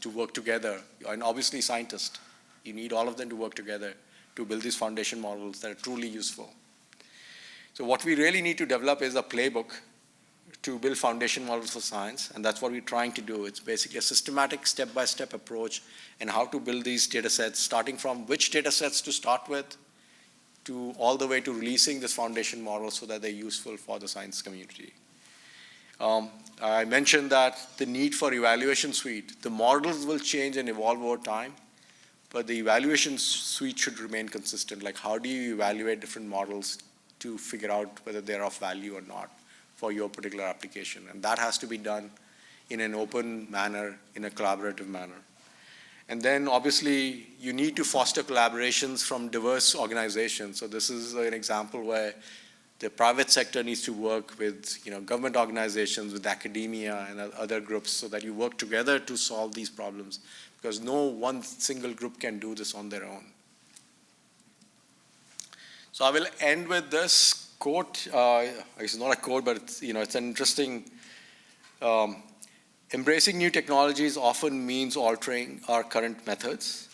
to work together. And obviously scientists. You need all of them to work together to build these foundation models that are truly useful. So what we really need to develop is a playbook to build foundation models for science, and that's what we're trying to do. It's basically a systematic step-by-step approach and how to build these data sets, starting from which data sets to start with, to all the way to releasing this foundation model so that they're useful for the science community. I mentioned that the need for evaluation suite. The models will change and evolve over time, but the evaluation suite should remain consistent. Like, how do you evaluate different models to figure out whether they're of value or not for your particular application? And that has to be done in an open manner, in a collaborative manner. And then obviously you need to foster collaborations from diverse organizations. So this is an example where the private sector needs to work with government organizations, with academia and other groups, so that you work together to solve these problems, because no one single group can do this on their own. So I will end with this quote. It's not a quote, but it's an interesting. Embracing new technologies often means altering our current methods.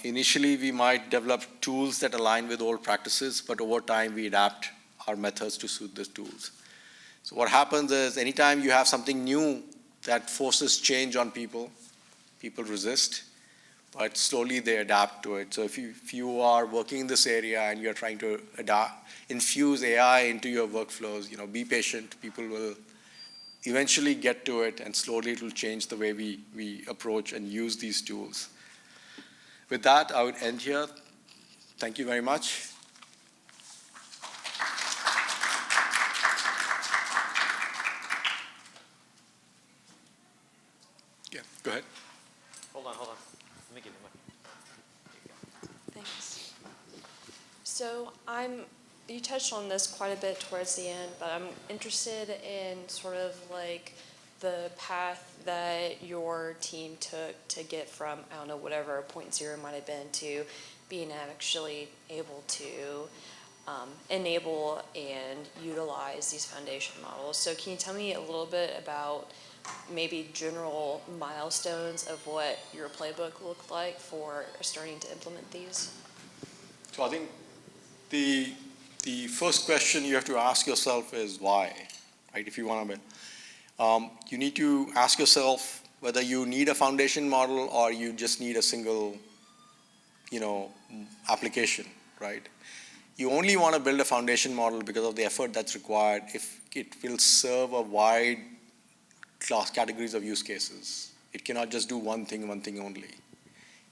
Initially, we might develop tools that align with old practices, but over time, we adapt our methods to suit these tools. So what happens is, anytime you have something new that forces change on people, people resist, but slowly they adapt to it. So if you are working in this area and you're trying to infuse AI into your workflows, be patient. People will eventually get to it, and slowly it will change the way we approach and use these tools. With that, I would end here. Thank you very much. Yeah, go ahead. Hold on. Let me give you one. Thanks. So you touched on this quite a bit towards the end, but I'm interested in sort of like the path that your team took to get from, I don't know, whatever point zero might have been, to being actually able to enable and utilize these foundation models. So can you tell me a little bit about maybe general milestones of what your playbook looked like for starting to implement these? So I think the first question you have to ask yourself is why, right? If you want to build. You need to ask yourself whether you need a foundation model or you just need a single, application, right? You only want to build a foundation model because of the effort that's required if it will serve a wide class categories of use cases. It cannot just do one thing only.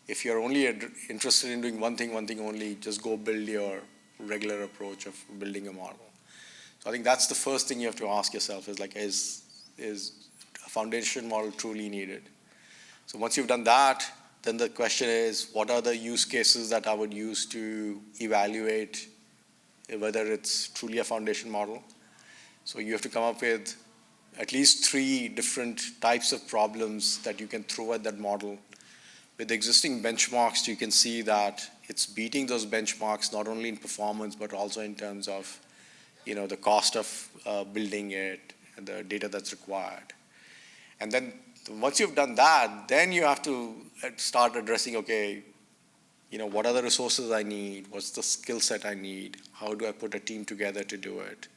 If you're only interested in doing one thing only, just go build your regular approach of building a model. So I think that's the first thing you have to ask yourself is a foundation model truly needed? So once you've done that, then the question is, what are the use cases that I would use to evaluate whether it's truly a foundation model? So you have to come up with at least 3 different types of problems that you can throw at that model. With existing benchmarks, you can see that it's beating those benchmarks not only in performance, but also in terms of the cost of building it and the data that's required. And then once you've done that, then you have to start addressing, okay, what are the resources I need? What's the skill set I need? How do I put a team together to do it?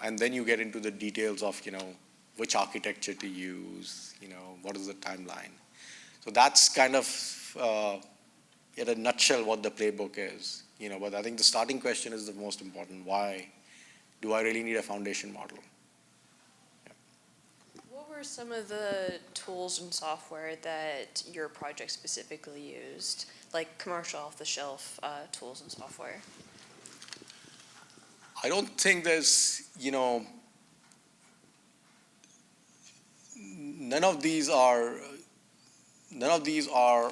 And then you get into the details of, which architecture to use, what is the timeline? So that's kind of, in a nutshell, what the playbook is. But I think the starting question is the most important. Why do I really need a foundation model? What were some of the tools and software that your project specifically used, like commercial off-the-shelf tools and software? I don't think there's, none of these are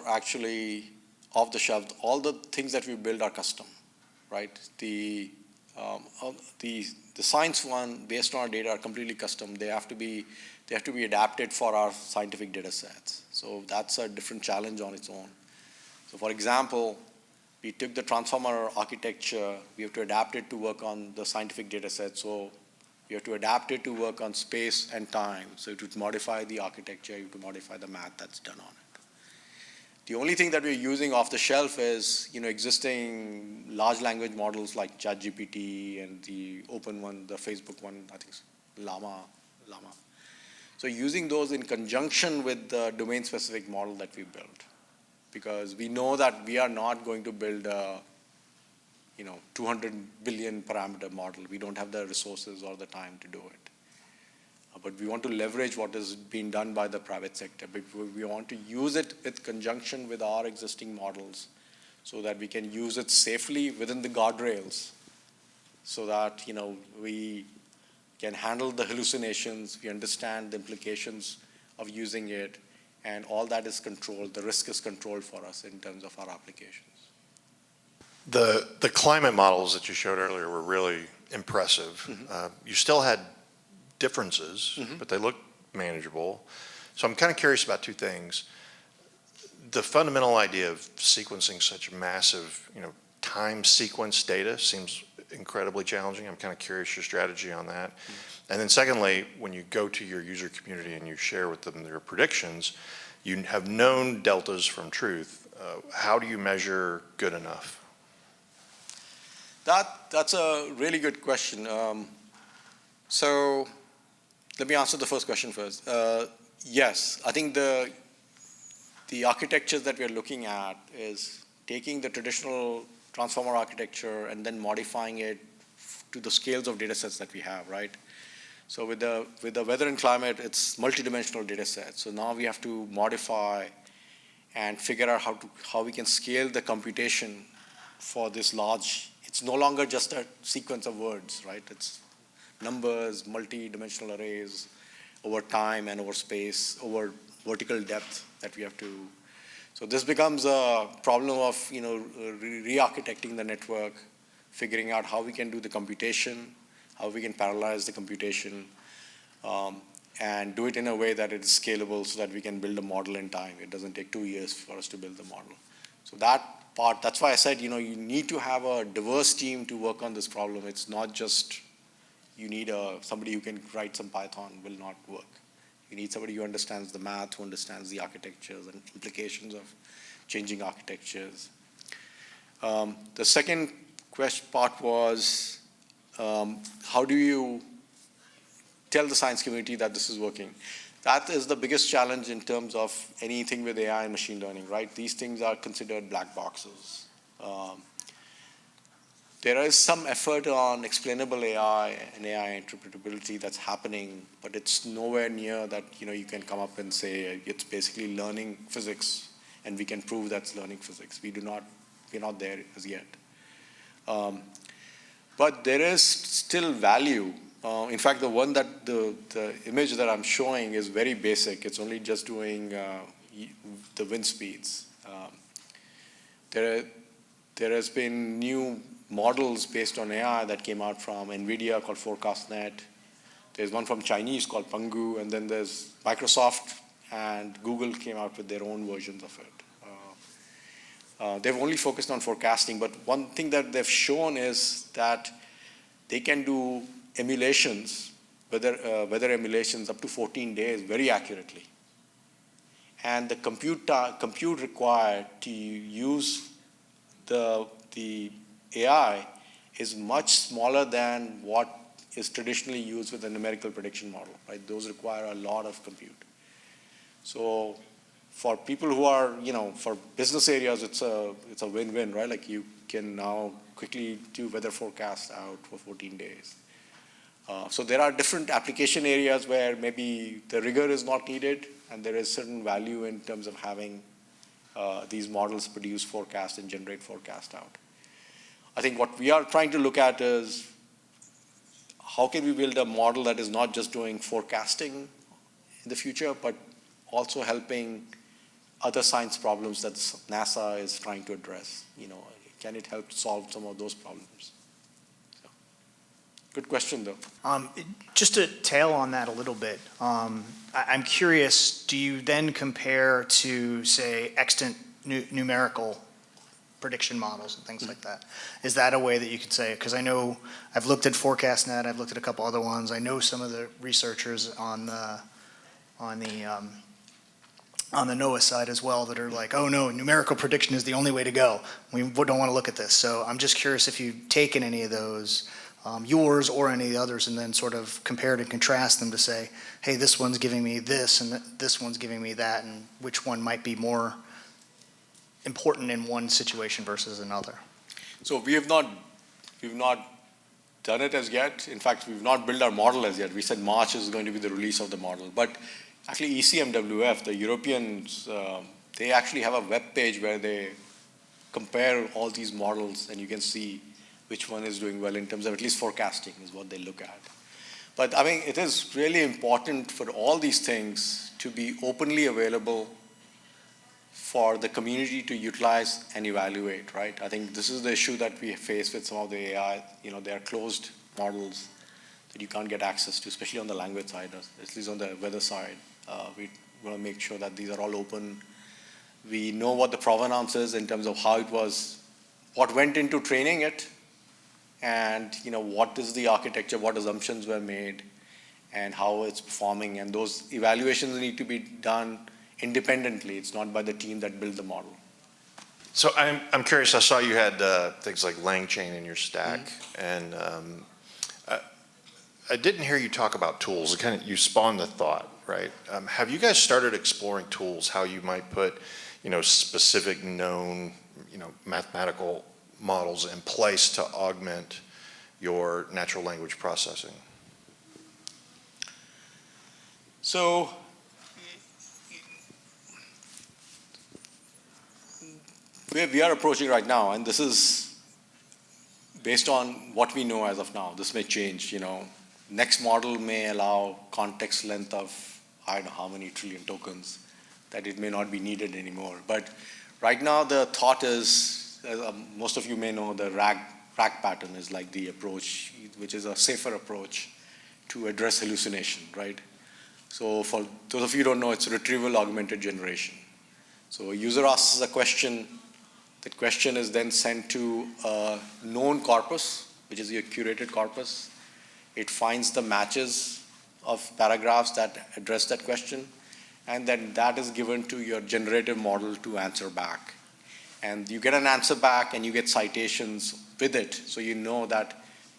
actually off the shelf. All the things that we build are custom, right? The science one, based on our data, are completely custom. They have to be adapted for our scientific data sets. So that's a different challenge on its own. So for example, we took the transformer architecture, we have to adapt it to work on the scientific data set. So you have to adapt it to work on space and time. So you have to modify the architecture, you have to modify the math that's done on it. The only thing that we're using off the shelf is, existing large language models like ChatGPT and the open one, the Facebook one, I think it's Llama. So using those in conjunction with the domain-specific model that we built. Because we know that we are not going to build a 200 billion parameter model. We don't have the resources or the time to do it. But we want to leverage what is being done by the private sector. But we want to use it with conjunction with our existing models so that we can use it safely within the guardrails so that we can handle the hallucinations, we understand the implications of using it, and all that is controlled. The risk is controlled for us in terms of our applications. The climate models that you showed earlier were really impressive. Mm-hmm. You still had differences, Mm-hmm. but they looked manageable. So I'm kind of curious about 2 things. The fundamental idea of sequencing such massive, time sequence data seems incredibly challenging. I'm kind of curious your strategy on that. Mm-hmm. And then secondly, when you go to your user community and you share with them their predictions, you have known deltas from truth. How do you measure good enough? That's a really good question. So let me answer the first question first. Yes, I think the architectures that we're looking at is taking the traditional transformer architecture and then modifying it to the scales of data sets that we have, right? So with the weather and climate, it's multidimensional data sets. So now we have to modify and figure out how we can scale the computation for this large. It's no longer just a sequence of words, right? It's numbers, multi-dimensional arrays over time and over space, over vertical depth that we have to. So this becomes a problem of re-architecting the network, figuring out how we can do the computation, how we can parallelize the computation, and do it in a way that it is scalable so that we can build a model in time. It doesn't take 2 years for us to build the model. So that part, that's why I said, you need to have a diverse team to work on this problem. It's not just you need somebody who can write some Python will not work. You need somebody who understands the math, who understands the architectures and implications of changing architectures. The second part was, how do you tell the science community that this is working. That is the biggest challenge in terms of anything with AI and machine learning, right? These things are considered black boxes. There is some effort on explainable AI and AI interpretability that's happening, but it's nowhere near that, you can come up and say it's basically learning physics, and we can prove that's learning physics. We're not there as yet. But there is still value. In fact, the one that the image that I'm showing is very basic. It's only just doing the wind speeds. There has been new models based on AI that came out from NVIDIA called ForecastNet. There's one from Chinese called Pangu, and then there's Microsoft and Google came out with their own versions of it. They've only focused on forecasting, but one thing that they've shown is that they can do emulations, weather emulations up to 14 days very accurately. And the compute required to use the AI is much smaller than what is traditionally used with a numerical prediction model, right? Those require a lot of compute. So for people who are, for business areas, it's a win-win, right? Like you can now quickly do weather forecast out for 14 days. So there are different application areas where maybe the rigor is not needed, and there is certain value in terms of having these models produce forecast and generate forecast out. I think what we are trying to look at is how can we build a model that is not just doing forecasting in the future, but also helping other science problems that NASA is trying to address. Can it help solve some of those problems? So, good question, though. Just to tail on that a little bit, I'm curious, do you then compare to, say, extant numerical prediction models and things like that? Is that a way that you could say, because I know I've looked at ForecastNet, I've looked at a couple other ones, I know some of the researchers on the NOAA side as well that are like, oh no, numerical prediction is the only way to go. We don't want to look at this. So I'm just curious if you've taken any of those, yours or any of the others, and then sort of compared and contrast them to say, hey, this one's giving me this and this one's giving me that, and which one might be more important in one situation versus another. So we've not done it as yet. In fact, we've not built our model as yet. We said March is going to be the release of the model. But actually ECMWF, the Europeans, they actually have a web page where they compare all these models, and you can see which one is doing well in terms of at least forecasting is what they look at. But I mean, it is really important for all these things to be openly available for the community to utilize and evaluate, right? I think this is the issue that we face with some of the AI. They are closed models that you can't get access to, especially on the language side, at least on the weather side. We want to make sure that these are all open. We know what the provenance is in terms of how it was, what went into training it, and what is the architecture, what assumptions were made, and how it's performing. And those evaluations need to be done independently. It's not by the team that built the model. So I'm curious, I saw you had things like LangChain in your stack, and I didn't hear you talk about tools. You spawned the thought, right? Have you guys started exploring tools, how you might put, specific known, mathematical models in place to augment your natural language processing? So we are approaching right now, and this is based on what we know as of now. This may change, Next model may allow context length of, I don't know how many trillion tokens, that it may not be needed anymore. But right now the thought is, most of you may know, the RAG pattern is like the approach, which is a safer approach to address hallucination, right? So for those of you who don't know, it's retrieval augmented generation. So a user asks a question, that question is then sent to a known corpus, which is your curated corpus. It finds the matches of paragraphs that address that question, and then that is given to your generative model to answer back. And you get an answer back, and you get citations with it, so you know that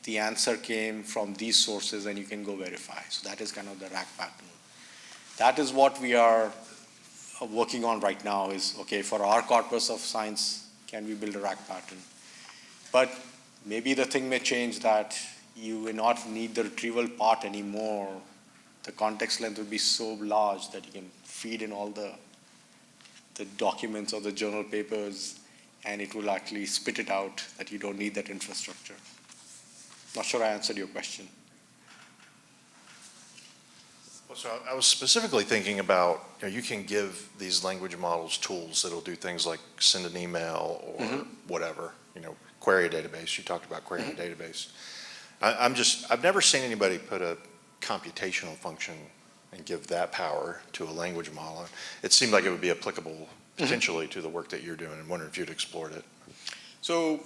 the answer came from these sources and you can go verify. So that is kind of the RAG pattern. That is what we are working on right now is, okay, for our corpus of science, can we build a RAG pattern? But maybe the thing may change that you will not need the retrieval part anymore. The context length will be so large that you can feed in all the documents or the journal papers, and it will actually spit it out that you don't need that infrastructure. Not sure I answered your question. Well, so I was specifically thinking about, you can give these language models tools that'll do things like send an email or whatever, query a database. You talked about querying a database. I've never seen anybody put a computational function and give that power to a language model. It seemed like it would be applicable potentially to the work that you're doing, and wondering if you'd explored it. So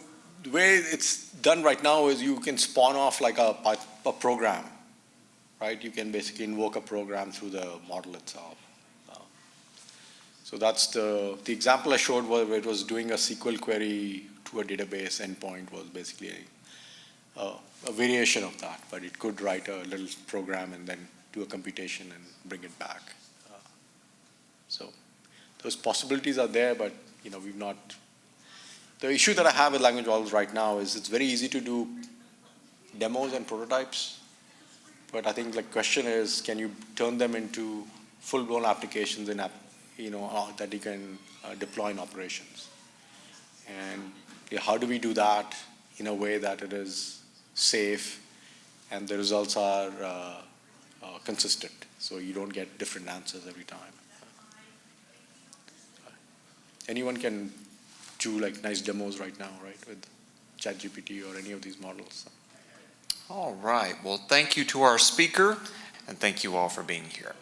the way it's done right now is you can spawn off like a program, right? You can basically invoke a program through the model itself. So that's the example I showed where it was doing a SQL query to a database endpoint was basically a variation of that, but it could write a little program and then do a computation and bring it back. So those possibilities are there, but we've not. The issue that I have with language models right now is it's very easy to do demos and prototypes, but I think the question is, can you turn them into full-blown applications in that you can deploy in operations? And how do we do that in a way that it is safe and the results are consistent, so you don't get different answers every time? Anyone can do like nice demos right now, right, with ChatGPT or any of these models. All right. Well, thank you to our speaker, and thank you all for being here.